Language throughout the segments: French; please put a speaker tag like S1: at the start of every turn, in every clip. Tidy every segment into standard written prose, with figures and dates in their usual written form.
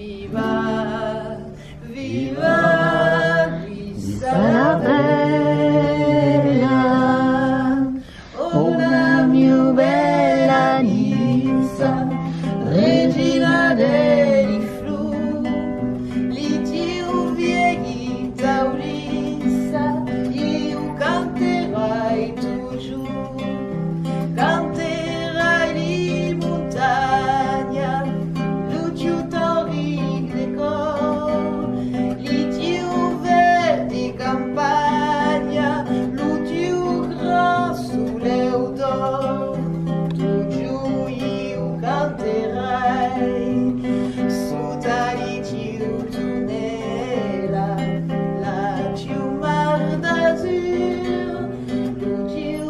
S1: Viva, viva, visa la bella, oh la più bella Nisa, regina dei flu, li tiu vieghi taurissa, io canterai toujours, canterai di montagna, luciu tauric de cor, li tiu verdi campagna, luciu grand soleil d'or, toujours io canterai, sotto li tiu tunela, la tiu mar d'azur, luciu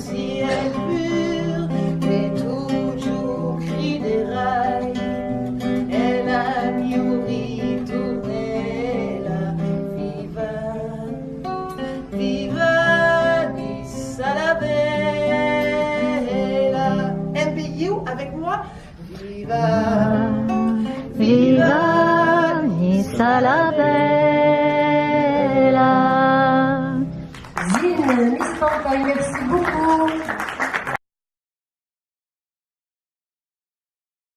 S1: ciel pur, et toujours criderai, et la mio ritornella, viva, viva, Nissa la bella. MBU avec moi, viva,
S2: Viva Nissa la bella.
S1: Zine, Miss Campagne, merci beaucoup.